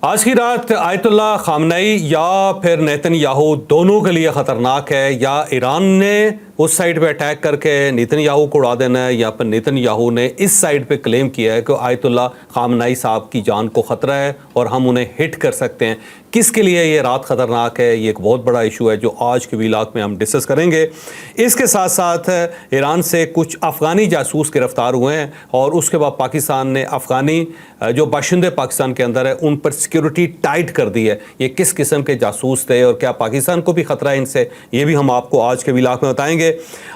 آج کی رات آیت اللہ خامنئی یا پھر نیتن یاہو دونوں کے لیے خطرناک ہے. یا ایران نے اس سائڈ پہ اٹیک کر کے نیتن یاہو کو اڑا دینا ہے، یا پھر نیتن یاہو نے اس سائڈ پہ کلیم کیا ہے کہ آیت اللہ خامنئی صاحب کی جان کو خطرہ ہے اور ہم انہیں ہٹ کر سکتے ہیں. کس کے لیے یہ رات خطرناک ہے؟ یہ ایک بہت بڑا ایشو ہے جو آج کے ویلاگ میں ہم ڈسکس کریں گے. اس کے ساتھ ساتھ ایران سے کچھ افغانی جاسوس گرفتار ہوئے ہیں اور اس کے بعد پاکستان نے افغانی جو باشندے پاکستان کے اندر ہے ان پر سیکیورٹی ٹائٹ کر دی ہے. یہ کس قسم کے جاسوس تھے اور کیا پاکستان کو بھی خطرہ ہے ان سے؟ یہ بھی ہم آپ کو آج کے ویلاگ میں بتائیں گے.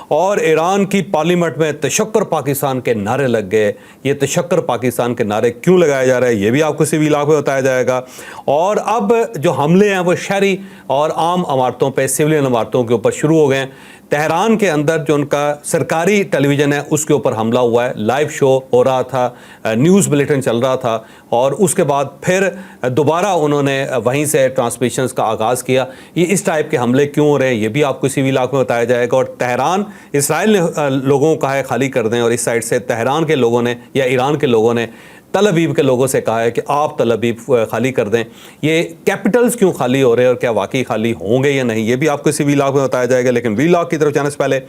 اور ایران کی پارلیمنٹ میں تشکر پاکستان کے نعرے لگ گئے. یہ تشکر پاکستان کے نعرے کیوں لگائے جا رہے ہیں یہ بھی آپ کو اسی ویلاگ میں بتایا جائے گا. اور اب جو حملے ہیں وہ شہری اور عام عمارتوں پہ، سویلین عمارتوں کے اوپر شروع ہو گئے ہیں. تہران کے اندر جو ان کا سرکاری ٹیلی ویژن ہے اس کے اوپر حملہ ہوا ہے. لائیو شو ہو رہا تھا، نیوز بلیٹن چل رہا تھا اور اس کے بعد پھر دوبارہ انہوں نے وہیں سے ٹرانسمیشنز کا آغاز کیا. یہ اس ٹائپ کے حملے کیوں ہو رہے ہیں یہ بھی آپ کو اسی ویلاگ میں بتایا جائے گا. اور تہران اسرائیل نے لوگوں کو کہا ہے خالی کر دیں، اور اس سائڈ سے تہران کے لوگوں نے یا ایران کے لوگوں نے تل ابیب کے لوگوں سے کہا ہے کہ آپ تل ابیب خالی کر دیں. یہ کیپٹلز کیوں خالی ہو رہے ہیں اور کیا واقعی خالی ہوں گے یا نہیں یہ بھی آپ کو اسی ویلاگ میں بتایا جائے گا. لیکن ویلاگ کی طرف جانے سے پہلے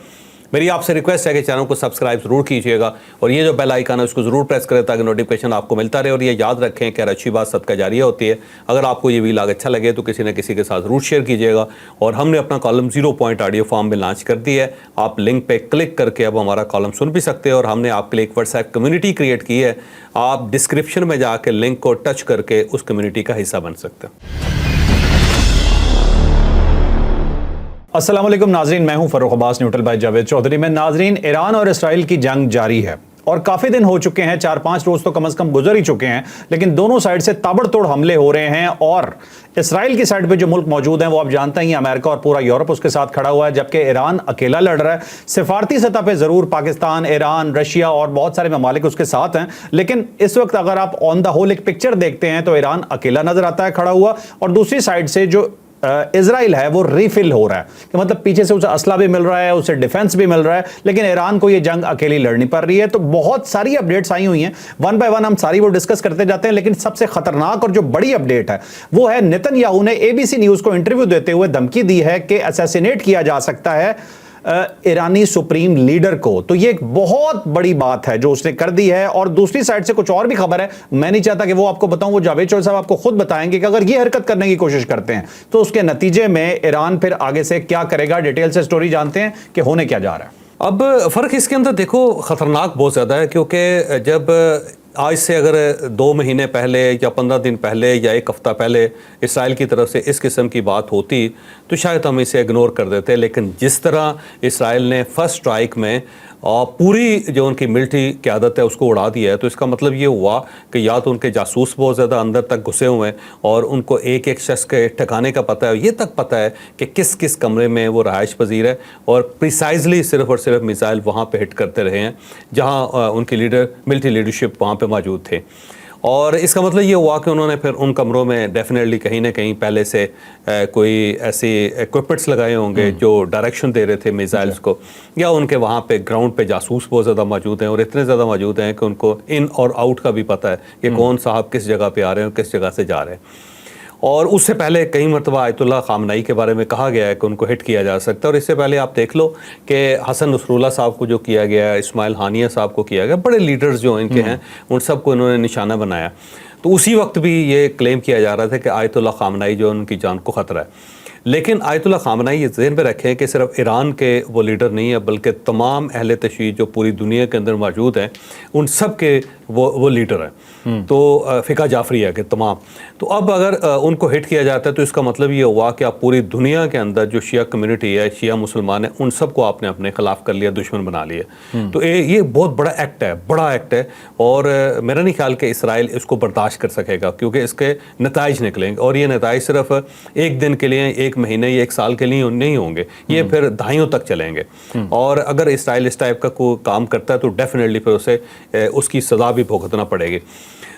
میری آپ سے ریکویسٹ ہے کہ چینل کو سبسکرائب ضرور کیجیے گا اور یہ جو بیل آئیکن ہے اس کو ضرور پریس کریں تاکہ نوٹیفیکیشن آپ کو ملتا رہے. اور یہ یاد رکھیں کہ ہر اچھی بات صدقہ جاریہ ہوتی ہے. اگر آپ کو یہ ویلاگ اچھا لگے تو کسی نہ کسی کے ساتھ ضرور شیئر کیجیے گا. اور ہم نے اپنا کالم 0 پوائنٹ آڈیو فارم میں لانچ کر دی ہے. آپ لنک پہ کلک کر کے اب ہمارا کالم سن بھی سکتے ہیں. اور ہم نے آپ کے لیے ایک واٹس ایپ کمیونٹی کریٹ کی ہے. آپ ڈسکرپشن میں جا کے لنک کو ٹچ کر کے اس کمیونٹی کا حصہ بن سکتے ہیں. السلام علیکم ناظرین، میں ہوں فروخ عباس نیوٹرل بائی جاوید چودھری میں. ناظرین، ایران اور اسرائیل کی جنگ جاری ہے اور کافی دن ہو چکے ہیں، 4-5 روز تو کم از کم گزر ہی چکے ہیں. لیکن دونوں سائڈ سے تابڑ توڑ حملے ہو رہے ہیں اور اسرائیل کی سائڈ پہ جو ملک موجود ہیں وہ آپ جانتے ہیں امریکہ اور پورا یورپ اس کے ساتھ کھڑا ہوا ہے، جبکہ ایران اکیلا لڑ رہا ہے. سفارتی سطح پہ ضرور پاکستان، ایران، رشیا اور بہت سارے ممالک اس کے ساتھ ہیں، لیکن اس وقت اگر آپ آن دا ہول ایک پکچر دیکھتے ہیں تو ایران اکیلا نظر آتا ہے کھڑا ہوا. اور دوسری سائڈ سے جو اسرائیل ہے وہ ریفل ہو رہا ہے کہ مطلب پیچھے سے اسے اسلحہ بھی مل رہا ہے، اسے ڈیفنس بھی مل رہا ہے، لیکن ایران کو یہ جنگ اکیلی لڑنی پڑ رہی ہے. تو بہت ساری اپڈیٹس آئی ہوئی ہیں، ون بائی ون ہم ساری وہ ڈسکس کرتے جاتے ہیں. لیکن سب سے خطرناک اور جو بڑی اپڈیٹ ہے وہ ہے نیتن یاہو نے ABC نیوز کو انٹرویو دیتے ہوئے دھمکی دی ہے کہ اسیسینیٹ کیا جا سکتا ہے ایرانی سپریم لیڈر کو. تو یہ ایک بہت بڑی بات ہے جو اس نے کر دی ہے. اور دوسری سائڈ سے کچھ اور بھی خبر ہے، میں نہیں چاہتا کہ وہ آپ کو بتاؤں، وہ جاوید چودھری صاحب آپ کو خود بتائیں گے کہ اگر یہ حرکت کرنے کی کوشش کرتے ہیں تو اس کے نتیجے میں ایران پھر آگے سے کیا کرے گا. ڈیٹیل سے سٹوری جانتے ہیں کہ ہونے کیا جا رہا ہے. اب فرق اس کے اندر دیکھو خطرناک بہت زیادہ ہے، کیونکہ جب آج سے اگر 2 مہینے پہلے یا 15 دن پہلے یا 1 ہفتہ پہلے اسرائیل کی طرف سے اس قسم کی بات ہوتی تو شاید ہم اسے اگنور کر دیتے. لیکن جس طرح اسرائیل نے فرسٹ اسٹرائک میں پوری جو ان کی ملٹری قیادت ہے اس کو اڑا دیا ہے، تو اس کا مطلب یہ ہوا کہ یا تو ان کے جاسوس بہت زیادہ اندر تک گھسے ہوئے ہیں اور ان کو ایک ایک شخص کے ٹھکانے کا پتہ ہے، یہ تک پتہ ہے کہ کس کس کمرے میں وہ رہائش پذیر ہے، اور پریسائزلی صرف اور صرف میزائل وہاں پہ ہٹ کرتے رہے ہیں جہاں ان کی ملٹری لیڈرشپ وہاں پہ موجود تھے. اور اس کا مطلب یہ ہوا کہ انہوں نے پھر ان کمروں میں ڈیفینیٹلی کہیں نہ کہیں پہلے سے کوئی ایسی ایکوپمنٹس لگائے ہوں گے جو ڈائریکشن دے رہے تھے میزائلز کو، یا ان کے وہاں پہ گراؤنڈ پہ جاسوس بہت زیادہ موجود ہیں اور اتنے زیادہ موجود ہیں کہ ان کو ان اور آؤٹ کا بھی پتہ ہے کہ کون صاحب کس جگہ پہ آ رہے ہیں اور کس جگہ سے جا رہے ہیں. اور اس سے پہلے کئی مرتبہ آیت اللہ خامنئی کے بارے میں کہا گیا ہے کہ ان کو ہٹ کیا جا سکتا ہے. اور اس سے پہلے آپ دیکھ لو کہ حسن نصر اللہ صاحب کو جو کیا گیا ہے، اسماعیل ہانیہ صاحب کو کیا گیا، بڑے لیڈرز جو ان کے ہیں ان سب کو انہوں نے نشانہ بنایا. تو اسی وقت بھی یہ کلیم کیا جا رہا تھا کہ آیت اللہ خامنئی جو ان کی جان کو خطرہ ہے. لیکن آیت اللہ خامنئی یہ ذہن میں رکھیں کہ صرف ایران کے وہ لیڈر نہیں ہے بلکہ تمام اہل تشیع جو پوری دنیا کے اندر موجود ہیں ان سب کے وہ لیڈر ہیں. تو فقہ جعفری ہے کہ تمام. تو اب اگر ان کو ہٹ کیا جاتا ہے تو اس کا مطلب یہ ہوا کہ آپ پوری دنیا کے اندر جو شیعہ کمیونٹی ہے، شیعہ مسلمان ہیں، ان سب کو آپ نے اپنے خلاف کر لیا، دشمن بنا لیا. تو یہ بہت بڑا ایکٹ ہے، بڑا ایکٹ ہے. اور میرا نہیں خیال کہ اسرائیل اس کو برداشت کر سکے گا، کیونکہ اس کے نتائج نکلیں گے اور یہ نتائج صرف ایک دن کے لیے، ایک مہینے یا 1 سال کے لیے نہیں ہوں گے، یہ پھر دہائیوں تک چلیں گے. اور اگر اسرائیل اس ٹائپ کا کوئی کام کرتا ہے تو ڈیفینیٹلی پھر اسے اس کی سزا بھی بھگتنا پڑے گی.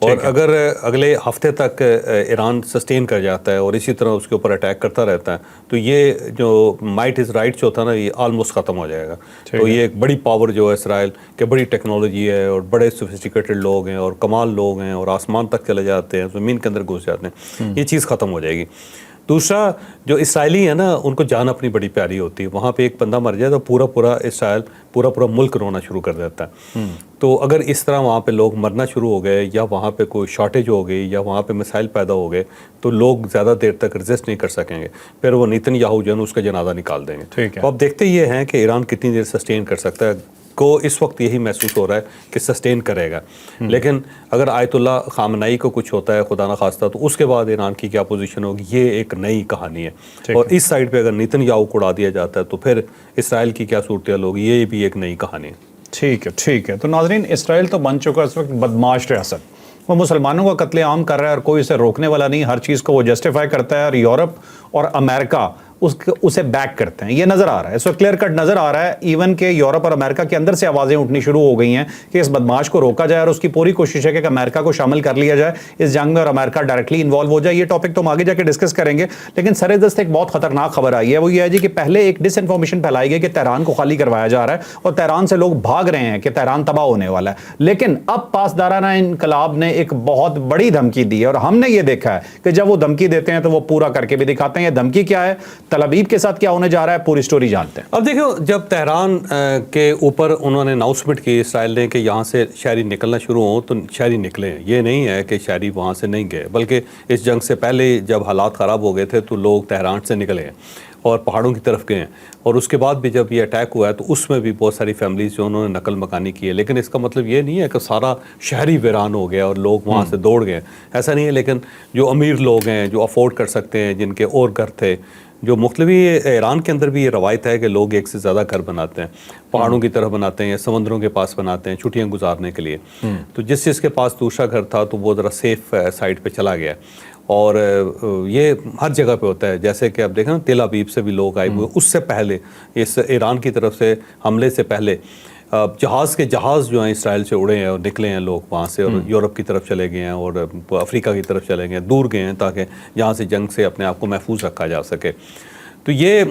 اور اگر اگلے ہفتے تک ایران سسٹین کر جاتا ہے اور اسی طرح اس کے اوپر اٹیک کرتا رہتا ہے تو یہ جو مائٹ از رائٹ جو ہوتا ہے نا یہ آلموسٹ ختم ہو جائے گا. تو یہ ایک بڑی پاور جو ہے اسرائیل کہ بڑی ٹیکنالوجی ہے اور بڑے سوفسٹیکیٹڈ لوگ ہیں اور کمال لوگ ہیں اور آسمان تک چلے جاتے ہیں, زمین کے اندر گھس جاتے ہیں, یہ چیز ختم ہو جائے گی. دوسرا جو اسرائیلی ہے نا ان کو جان اپنی بڑی پیاری ہوتی ہے, وہاں پہ ایک بندہ مر جائے تو پورا اسرائیل پورا ملک رونا شروع کر دیتا ہے. تو اگر اس طرح وہاں پہ لوگ مرنا شروع ہو گئے یا وہاں پہ کوئی شارٹیج ہو گئی یا وہاں پہ مسائل پیدا ہو گئے تو لوگ زیادہ دیر تک رزسٹ نہیں کر سکیں گے, پھر وہ نیتن یاہو جو ہے اس کا جنازہ نکال دیں گے. تو اب دیکھتے یہ ہیں کہ ایران کتنی دیر سسٹین کر سکتا ہے, کو اس وقت یہی محسوس ہو رہا ہے کہ سسٹین کرے گا. لیکن اگر آیت اللہ خامنئی کو کچھ ہوتا ہے خدا نخواستہ تو اس کے بعد ایران کی کیا پوزیشن ہوگی, یہ ایک نئی کہانی ہے. اور اس سائڈ پہ اگر نیتن یاہو کو اڑا دیا جاتا ہے تو پھر اسرائیل کی کیا صورتحال ہوگی, یہ بھی ایک نئی کہانی ہے. ٹھیک ہے. تو ناظرین اسرائیل تو بن چکا اس وقت بدمعاش ریاست, وہ مسلمانوں کا قتل عام کر رہا ہے اور کوئی اسے روکنے والا نہیں, ہر چیز کو وہ جسٹیفائی کرتا ہے اور یورپ اور امریکہ اسے بیک کرتے ہیں. یہ نظر آ رہا ہے, اس وقت کلیئر کٹ نظر آ رہا ہے ایون کہ یورپ اور امریکہ کے اندر سے آوازیں اٹھنی شروع ہو گئی ہیں کہ اس بدمعاش کو روکا جائے اور اس کی پوری کوشش ہے کہ امریکہ کو شامل کر لیا جائے اس جنگ میں اور امریکہ ڈائریکٹلی انوالو ہو جائے. یہ ٹاپک تو ہم آگے جا کے ڈسکس کریں گے, لیکن سر دست ایک بہت خطرناک خبر آئی ہے, وہ یہ ہے جی کہ پہلے ایک ڈس انفارمیشن پھیلائی گئی کہ تہران کو خالی کروایا جا رہا ہے اور تہران سے لوگ بھاگ رہے ہیں کہ تہران تباہ ہونے والا ہے. لیکن اب پاسدارانہ انقلاب نے ایک بہت بڑی دھمکی دی ہے اور ہم نے یہ دیکھا ہے کہ جب وہ دھمکی دیتے ہیں تو وہ پورا کر کے بھی دکھاتے ہیں. یہ دھمکی کیا ہے, تل ابیب کے ساتھ کیا ہونے جا رہا ہے, پوری سٹوری جانتے ہیں. اب دیکھو جب تہران کے اوپر انہوں نے اناؤنسمنٹ کی اسرائیل نے کہ یہاں سے شہری نکلنا شروع ہوں تو شہری نکلے. یہ نہیں ہے کہ شہری وہاں سے نہیں گئے, بلکہ اس جنگ سے پہلے جب حالات خراب ہو گئے تھے تو لوگ تہران سے نکلے ہیں اور پہاڑوں کی طرف گئے ہیں. اور اس کے بعد بھی جب یہ اٹیک ہوا ہے تو اس میں بھی بہت ساری فیملیز جو انہوں نے نقل مکانی کی ہے. لیکن اس کا مطلب یہ نہیں ہے کہ سارا شہری ویران ہو گیا اور لوگ وہاں سے دوڑ گئے, ایسا نہیں ہے. لیکن جو امیر لوگ ہیں, جو افورڈ کر سکتے ہیں, جن کے اور گھر تھے, جو مختلف ایران کے اندر بھی یہ روایت ہے کہ لوگ ایک سے زیادہ گھر بناتے ہیں, پہاڑوں کی طرف بناتے ہیں یا سمندروں کے پاس بناتے ہیں چھٹیاں گزارنے کے لیے. تو جس کے پاس دوسرا گھر تھا تو وہ ذرا سیف سائڈ پہ چلا گیا. اور یہ ہر جگہ پہ ہوتا ہے, جیسے کہ آپ دیکھیں نا تل ابیب سے بھی لوگ آئے ہوئے, اس سے پہلے اس ایران کی طرف سے حملے سے پہلے جہاز جو ہیں اسرائیل سے اڑے ہیں اور نکلے ہیں لوگ وہاں سے اور یورپ کی طرف چلے گئے ہیں اور افریقہ کی طرف چلے گئے ہیں, دور گئے ہیں تاکہ جہاں سے جنگ سے اپنے آپ کو محفوظ رکھا جا سکے. تو یہ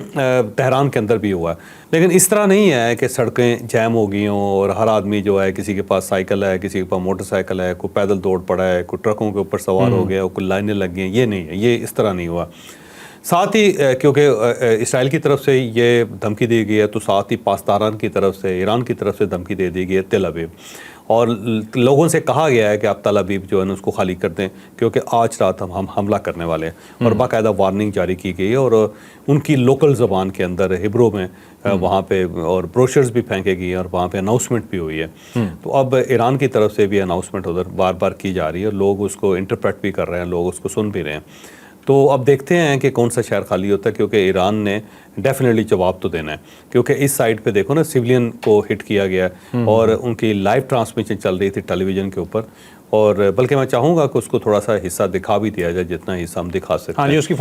تہران کے اندر بھی ہوا ہے. لیکن اس طرح نہیں ہے کہ سڑکیں جیم ہو گئی ہوں اور ہر آدمی جو ہے کسی کے پاس سائیکل ہے, کسی کے پاس موٹر سائیکل ہے, کوئی پیدل دوڑ پڑا ہے, کوئی ٹرکوں کے اوپر سوار ہو گیا, کوئی لائنیں لگ گئی ہیں. یہ نہیں ہے, یہ اس طرح نہیں ہوا. ساتھ ہی کیونکہ اسرائیل کی طرف سے یہ دھمکی دی گئی ہے تو ساتھ ہی پاسداران کی طرف سے, ایران کی طرف سے دھمکی دے دی گئی ہے تل ابیب. اور لوگوں سے کہا گیا ہے کہ آپ تل ابیب جو ہے نا اس کو خالی کر دیں کیونکہ آج رات ہم حملہ کرنے والے ہیں. اور باقاعدہ وارننگ جاری کی گئی ہے اور ان کی لوکل زبان کے اندر ہبرو میں وہاں پہ اور بروشرز بھی پھینکے گئی ہیں اور وہاں پہ اناؤنسمنٹ بھی ہوئی ہے. تو اب ایران کی طرف سے بھی اناؤنسمنٹ ادھر بار بار کی جا رہی ہے اور لوگ اس کو انٹرپریٹ بھی کر رہے ہیں, لوگ اس کو سن بھی رہے ہیں. تو اب دیکھتے ہیں کہ کون سا شہر خالی ہوتا ہے, کیونکہ ایران نے ڈیفینیٹلی جواب تو دینا ہے. کیونکہ اس سائڈ پہ دیکھو نا سویلین کو ہٹ کیا گیا اور ان کی لائیو ٹرانسمیشن چل رہی تھی ٹیلی ویژن کے اوپر, اور بلکہ میں چاہوں گا کہ اس کو تھوڑا سا حصہ دکھا بھی دیا جائے, جتنا حصہ ہم دکھا سکتے ہیں. ہاں جی, اس کی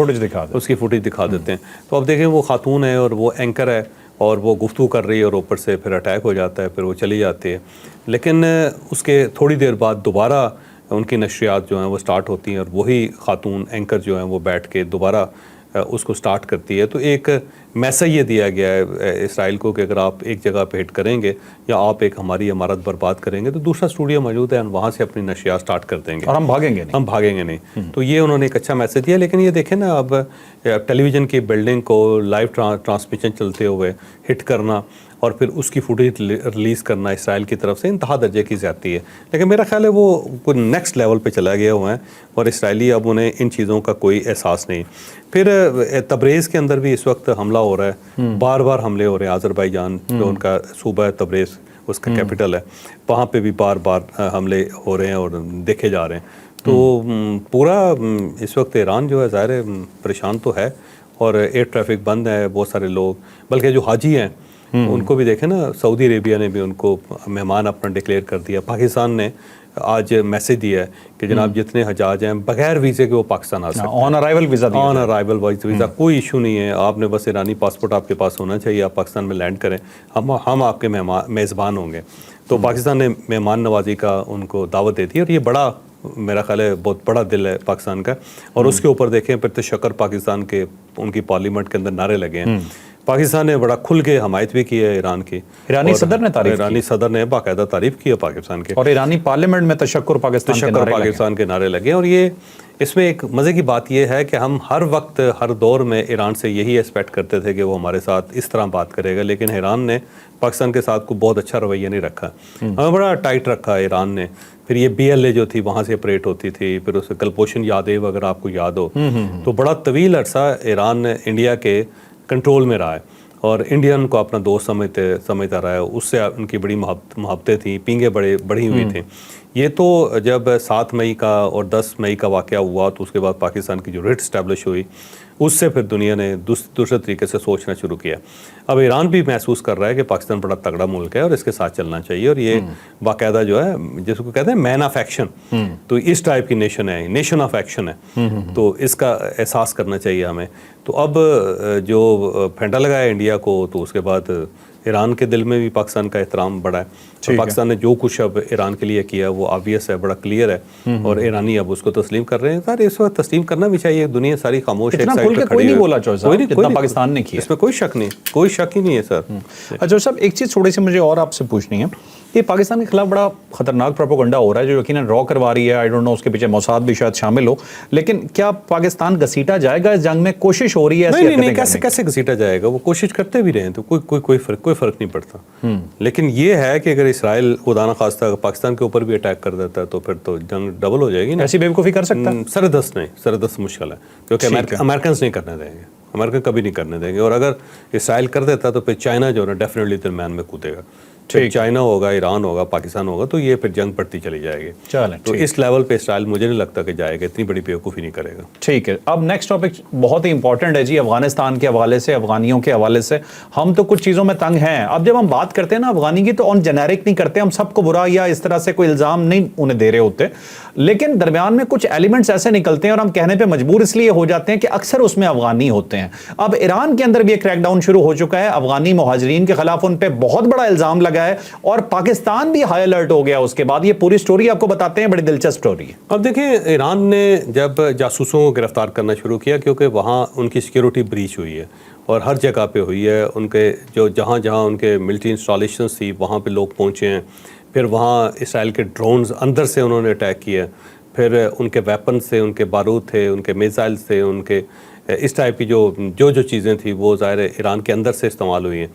فوٹیج دکھا دیتے ہیں. تو اب دیکھیں وہ خاتون ہے اور وہ اینکر ہے اور وہ گفتگو کر رہی ہے اور اوپر سے پھر اٹیک ہو جاتا ہے, پھر وہ چلی جاتی ہے. لیکن اس کے تھوڑی دیر بعد دوبارہ ان کی نشریات جو ہیں وہ سٹارٹ ہوتی ہیں اور وہی خاتون اینکر جو ہیں وہ بیٹھ کے دوبارہ اس کو سٹارٹ کرتی ہے. تو ایک میسج یہ دیا گیا ہے اسرائیل کو کہ اگر آپ ایک جگہ پہ ہٹ کریں گے یا آپ ایک ہماری عمارت برباد کریں گے تو دوسرا اسٹوڈیو موجود ہے, ہم وہاں سے اپنی نشریات سٹارٹ کر دیں گے اور ہم بھاگیں گے نہیں. تو یہ انہوں نے ایک اچھا میسج دیا. لیکن یہ دیکھیں نا اب ٹیلی ویژن کی بلڈنگ کو لائیو ٹرانسمیشن چلتے ہوئے ہٹ کرنا اور پھر اس کی فوٹیج ریلیز کرنا اسرائیل کی طرف سے انتہا درجے کی زیادتی ہے. لیکن میرا خیال ہے وہ کوئی نیکسٹ لیول پہ چلا گیا ہوا ہے اور اسرائیلی اب انہیں ان چیزوں کا کوئی احساس نہیں. پھر تبریز کے اندر بھی اس وقت حملہ ہو رہا ہے, بار بار حملے ہو رہے ہیں. آذربائیجان جو ان کا صوبہ ہے تبریز, اس کا کیپٹل ہے, وہاں پہ بھی بار بار حملے ہو رہے ہیں اور دیکھے جا رہے ہیں. تو پورا اس وقت ایران جو ہے ظاہر ہے پریشان تو ہے اور ایئر ٹریفک بند ہے, بہت سارے لوگ, بلکہ جو حاجی ہیں ان کو بھی دیکھیں نا, سعودی عربیہ نے بھی ان کو مہمان اپنا ڈکلیئر کر دیا. پاکستان نے آج میسج دیا ہے کہ جناب جتنے حجاج ہیں بغیر ویزے کے وہ پاکستان آ سکتے ہیں. آن ارائیول ویزا کوئی ایشو نہیں ہے, آپ نے بس ایرانی پاسپورٹ آپ کے پاس ہونا چاہیے, آپ پاکستان میں لینڈ کریں, ہم آپ کے میزبان ہوں گے. تو پاکستان نے مہمان نوازی کا ان کو دعوت دے دی اور یہ بڑا میرا خیال ہے بہت بڑا دل ہے پاکستان کا. اور اس کے اوپر دیکھیں پھر تشکر پاکستان کے ان کی پارلیمنٹ کے اندر نعرے لگے ہیں. پاکستان نے بڑا کھل کے حمایت بھی کی ہے ایران کی. ایرانی صدر نے تعریف کی. ایرانی صدر نے باقاعدہ تعریف کی ہے پاکستان کے. اور ایرانی پارلیمنٹ میں تشکر پاکستان کے نعرے لگے. اور یہ اس میں ایک مزے کی بات یہ ہے کہ ہم ہر وقت ہر دور میں ایران سے یہی ایکسپیکٹ کرتے تھے کہ وہ ہمارے ساتھ اس طرح بات کرے گا, لیکن ایران نے پاکستان کے ساتھ کو بہت اچھا رویہ نہیں رکھا, ہمیں بڑا ٹائٹ رکھا ایران نے. پھر یہ BLA جو تھی وہاں سے آپریٹ ہوتی تھی, پھر اسے کلپوشن یادیو اگر آپ کو یاد ہو تو بڑا طویل عرصہ ایران انڈیا کے کنٹرول میں رہا ہے اور انڈین کو اپنا دوست سمجھتا رہا ہے. اس سے ان کی بڑی محبتیں تھیں, پینگیں بڑھی ہوئی تھیں. یہ تو جب 7 مئی کا اور 10 مئی کا واقعہ ہوا تو اس کے بعد پاکستان کی جو ریٹ اسٹیبلش ہوئی اس سے پھر دنیا نے دوسرے طریقے سے سوچنا شروع کیا. اب ایران بھی محسوس کر رہا ہے کہ پاکستان بڑا تگڑا ملک ہے اور اس کے ساتھ چلنا چاہیے, اور یہ باقاعدہ جو ہے جس کو کہتے ہیں مین آف ایکشن, تو اس ٹائپ کی نیشن ہے, نیشن آف ایکشن ہے, تو اس کا احساس کرنا چاہیے ہمیں. تو اب جو پھینڈا لگا ہے انڈیا کو, تو اس کے بعد ایران کے دل میں بھی پاکستان کا احترام بڑا ہے. پاکستان نے جو کچھ اب ایران کے لیے کیا وہ آبویس ہے, بڑا کلیئر ہے, اور ایرانی اب اس کو تسلیم کر رہے ہیں. سر اس وقت تسلیم کرنا بھی چاہیے, دنیا ساری خاموش ہے, کوئی نہیں بولا جتنا پاکستان نے کیا, اس میں کوئی شک نہیں, کوئی شک ہی نہیں ہے سر. اچھا صاحب ایک چیز تھوڑی سی مجھے اور آپ سے پوچھنی ہے, یہ پاکستان کے خلاف بڑا خطرناک پروپیگنڈا ہو رہا ہے جو یقیناً را کروا رہی ہے. آئی ڈونٹ نو اس کے پیچھے موساد بھی شاید شامل ہو, لیکن کیا پاکستان گھسیٹا جائے گا اس جنگ میں؟ کوشش ہو رہی ہے نہیں, کیسے گھسیٹا جائے گا؟ وہ کوشش کرتے بھی رہے تو کوئی فرق نہیں پڑتا. لیکن یہ ہے کہ اگر اسرائیل خدا نہ خواستہ پاکستان کے اوپر بھی اٹیک کر دیتا ہے تو پھر تو جنگ ڈبل ہو جائے گی نا. ایسی بیوقوفی کر سکتا ہے؟ سردست مشکل ہے, کیونکہ امریکنز نہیں کرنے دیں گے, امریکن کبھی نہیں کرنے دیں گے. اور اگر اسرائیل کر دیتا تو پھر چائنا جو ہے نا ڈیفینیٹلی درمیان میں کودے گا. چائنا ہوگا, ایران ہوگا, پاکستان ہوگا, تو یہ پھر جنگ پڑتی چلی جائے گی. تو اس لیول پہ اسرائیل مجھے نہیں لگتا کہ جائے گا, اتنی بڑی بیوقوفی نہیں کرے گا. ٹھیک ہے, اب نیکسٹ ٹاپک بہت ہی امپورٹنٹ ہے جی, افغانستان کے حوالے سے, افغانیوں کے حوالے سے. ہم تو کچھ چیزوں میں تنگ ہیں. اب جب ہم بات کرتے ہیں نا افغانی کی تو آن جنیرک نہیں کرتے, ہم سب کو برا یا اس طرح سے کوئی الزام نہیں انہیں دے رہے ہوتے, لیکن درمیان میں کچھ ایلیمنٹس ایسے نکلتے ہیں اور ہم کہنے پہ مجبور اس لیے ہو جاتے ہیں کہ اکثر اس میں افغانی ہوتے ہیں. اب ایران کے اندر بھی ایک کریک ڈاؤن شروع ہو چکا ہے افغانی مہاجرین کے خلاف, ان پہ بہت بڑا الزام لگا ہے اور پاکستان بھی ہائی الرٹ ہو گیا اس کے بعد. یہ پوری سٹوری آپ کو بتاتے ہیں, بڑی دلچسپ سٹوری ہے. اب دیکھیں, ایران نے جب جاسوسوں کو گرفتار کرنا شروع کیا, کیونکہ وہاں ان کی سیکیورٹی بریچ ہوئی ہے اور ہر جگہ پہ ہوئی ہے, ان کے جو جہاں ان کے ملٹری انسٹالیشنز تھی وہاں پہ لوگ پہنچے ہیں. پھر وہاں اسرائیل کے ڈرونز اندر سے انہوں نے اٹیک کیا, پھر ان کے ویپن سے, ان کے بارود تھے, ان کے میزائل تھے, ان کے اس ٹائپ کی جو چیزیں تھیں وہ ظاہر ایران کے اندر سے استعمال ہوئی ہیں.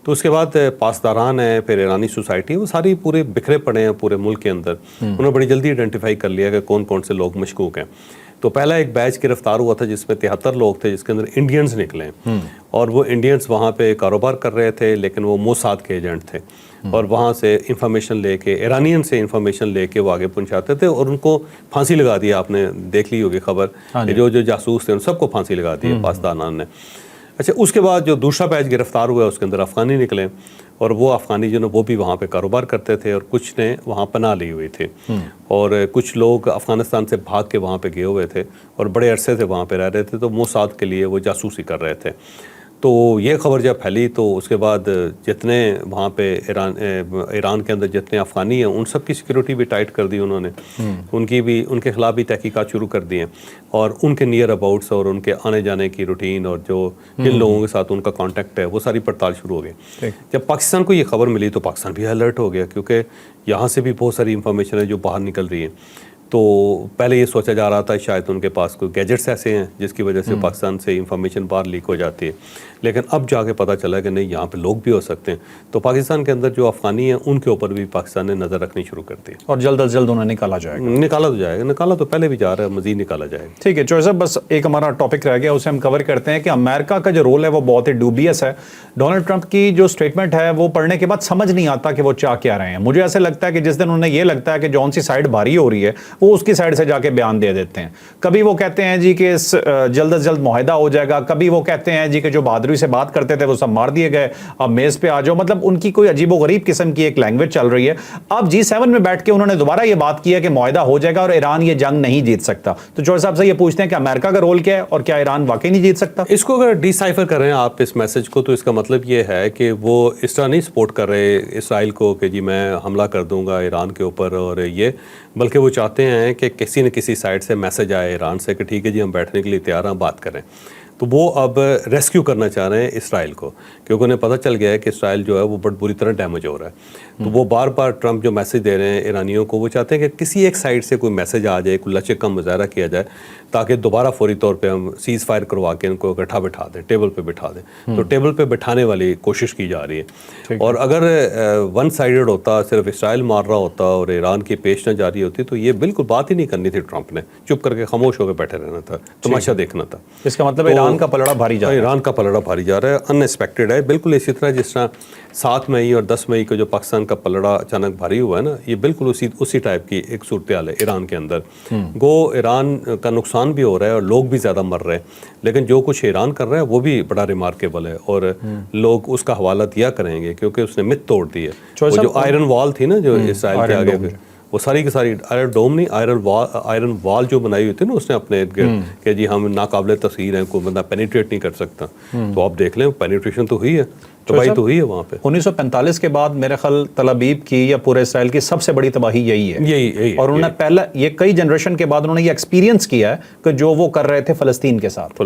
تو اس کے بعد پاسداران ہیں, پھر ایرانی سوسائٹی, وہ ساری پورے بکھرے پڑے ہیں پورے ملک کے اندر. انہوں نے بڑی جلدی آئیڈینٹیفائی کر لیا کہ کون سے لوگ مشکوک ہیں. تو پہلا ایک بیچ گرفتار ہوا تھا جس میں 73 لوگ تھے, جس کے اندر انڈینز نکلے ہیں, اور وہ انڈینز وہاں پہ کاروبار کر رہے تھے, لیکن وہ موساد کے ایجنٹ تھے, اور وہاں سے انفارمیشن لے کے, ایرانین سے انفارمیشن لے کے وہ آگے پہنچاتے تھے, اور ان کو پھانسی لگا دی. آپ نے دیکھ لی ہوگی خبر, جو جاسوس تھے ان سب کو پھانسی لگا دی پاسداران نے. اچھا, اس کے بعد جو دوسرا بیچ گرفتار ہوا اس کے اندر افغانی نکلے, اور وہ افغانی جو نا وہ بھی وہاں پہ کاروبار کرتے تھے, اور کچھ نے وہاں پناہ لی ہوئی تھی, اور کچھ لوگ افغانستان سے بھاگ کے وہاں پہ گئے ہوئے تھے اور بڑے عرصے سے وہاں پہ رہ رہے تھے, تو موساد کے لیے وہ جاسوسی کر رہے تھے. تو یہ خبر جب پھیلی تو اس کے بعد جتنے وہاں پہ ایران کے اندر جتنے افغانی ہیں ان سب کی سیکیورٹی بھی ٹائٹ کر دی انہوں نے, ان کے خلاف بھی تحقیقات شروع کر دی ہیں, اور ان کے نیئر اباؤٹس اور ان کے آنے جانے کی روٹین اور جو جن لوگوں کے ساتھ ان کا کانٹیکٹ ہے وہ ساری پڑتال شروع ہو گئی. جب پاکستان کو یہ خبر ملی تو پاکستان بھی الرٹ ہو گیا, کیونکہ یہاں سے بھی بہت ساری انفارمیشن ہے جو باہر نکل رہی ہے. تو پہلے یہ سوچا جا رہا تھا شاید ان کے پاس کوئی گیجٹس ایسے ہیں جس کی وجہ سے پاکستان سے انفارمیشن باہر لیک ہو جاتی ہے, لیکن اب جا کے پتہ چلا کہ نہیں, یہاں پہ لوگ بھی ہو سکتے ہیں. تو پاکستان کے اندر جو افغانی ہیں ان کے اوپر بھی پاکستان نے نظر رکھنی شروع کر دی, اور جلد از جلد انہیں نکالا جائے گا. نکالا تو پہلے بھی جا رہا ہے, مزید نکالا جائے گا. ٹھیک ہے چوہے صاحب, بس ایک ہمارا ٹاپک رہ گیا, اسے ہم کور کرتے ہیں کہ امریکہ کا جو رول ہے وہ بہت ہی ڈوبیس ہے. ڈونلڈ ٹرمپ کی جو اسٹیٹمنٹ ہے وہ پڑھنے کے بعد سمجھ نہیں آتا کہ وہ چاہ کیا رہے ہیں. مجھے ایسے لگتا ہے کہ جس دن انہیں یہ لگتا ہے کہ جون سی سائڈ بھاری ہو رہی ہے وہ اس کی سائڈ سے جا کے بیان دے دیتے ہیں. کبھی وہ کہتے ہیں جی کہ جلد از جلد معاہدہ ہو جائے گا, کبھی وہ کہتے ہیں جی کہ جو بہادری سے بات کرتے تھے وہ سب مار دیے گئے, اب میز پہ آ جاؤ. مطلب ان کی کوئی عجیب و غریب قسم کی ایک لینگویج چل رہی ہے. اب G7 میں بیٹھ کے انہوں نے دوبارہ یہ بات کی ہے کہ معاہدہ ہو جائے گا اور ایران یہ جنگ نہیں جیت سکتا. تو چوہے صاحب سے یہ پوچھتے ہیں کہ امریکہ کا رول کیا ہے اور کیا ایران واقعی نہیں جیت سکتا؟ اس کو اگر ڈی سائفر کر رہے ہیں آپ اس میسج کو, تو اس کا مطلب یہ ہے کہ وہ اس طرح نہیں سپورٹ کر رہے اسرائیل کو کہ جی میں حملہ کر دوں گا ایران کے اوپر, اور یہ بلکہ وہ چاہتے ہیں کہ کسی نہ کسی سائڈ سے میسج آئے ایران سے کہ ٹھیک ہے جی ہم بیٹھنے کے لیے تیار ہیں، بات کریں. تو وہ اب ریسکیو کرنا چاہ رہے ہیں اسرائیل کو، کیونکہ انہیں پتہ چل گیا ہے کہ اسرائیل جو ہے وہ بڑی بری طرح ڈیمیج ہو رہا ہے. تو وہ بار بار ٹرمپ جو میسج دے رہے ہیں ایرانیوں کو، وہ چاہتے ہیں کہ کسی ایک سائڈ سے کوئی میسج آ جائے، کوئی لچک کا مظاہرہ کیا جائے، تاکہ دوبارہ فوری طور پہ ہم سیز فائر کروا کے ان کو اکٹھا بٹھا دیں، ٹیبل پہ بٹھا دیں. تو ٹیبل پہ بٹھانے والی کوشش کی جا رہی ہے. اور اگر ون سائیڈڈ ہوتا، صرف اسرائیل مار رہا ہوتا اور ایران کی پیش نہ جاری ہوتی، تو یہ بالکل بات ہی نہیں کرنی تھی. ٹرمپ نے چپ کر کے خاموش ہو کے بیٹھے رہنا تھا، تماشا دیکھنا تھا. اس کا مطلب ایران کا پلڑا بھاری جا رہا ہے. ایران کا پلڑا بھاری جا رہا ہے، ان ایکسپیکٹڈ ہے. بالکل اسی طرح جس طرح 7 مئی اور 10 مئی کو جو پاکستان کا پلڑا اچانک بھاری ہوا ہے نا، یہ بالکل اسی ٹائپ کی ایک صورتحال ہے ایران کے اندر. گو ایران کا نقصان بھی ہو رہا ہے اور لوگ بھی زیادہ مر رہے ہیں، لیکن جو کچھ ایران کر رہا ہے وہ بھی بڑا ریمارکیبل ہے، اور لوگ اس کا حوالہ دیا کریں گے کیونکہ اس نے مت توڑ دی ہے. وہ جو آئرن وال تھی نا جو اسرائیل کے آگے، وہ ساری کی ساری آئرن ڈوم نہیں، آئرن وال جو بنائی ہوئی تھی نا اس نے اپنے ارد گرد کہ جی ہم ناقابل تسخیر ہیں، کوئی بندہ پینیٹریٹ نہیں کر سکتا. تو آپ دیکھ لیں پینیٹریشن تو ہوئی ہے، تباہی تو ہوئی ہے وہاں پہ. 1945 کے بعد میرے خیال تل ابیب کی یا پورے اسرائیل کی سب سے بڑی تباہی یہی ہے. یہی اور انہوں نے پہلا یہ کئی جنریشن کے بعد انہوں نے یہ ایکسپیرینس کیا ہے کہ جو وہ کر رہے تھے فلسطین کے ساتھ.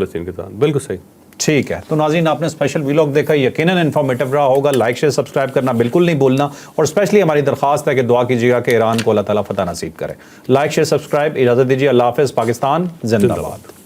بالکل صحیح. ٹھیک ہے. تو ناظرین آپ نے اسپیشل ویلاگ دیکھا، یقیناً انفارمیٹیو رہا ہوگا. لائک شیئر سبسکرائب کرنا بالکل نہیں بھولنا، اور اسپیشلی ہماری درخواست ہے کہ دعا کیجیے گا کہ ایران کو اللہ تعالیٰ فتح نصیب کرے. Like share subscribe. اجازت دیجیے. اللہ حافظ. پاکستان زندہ باد.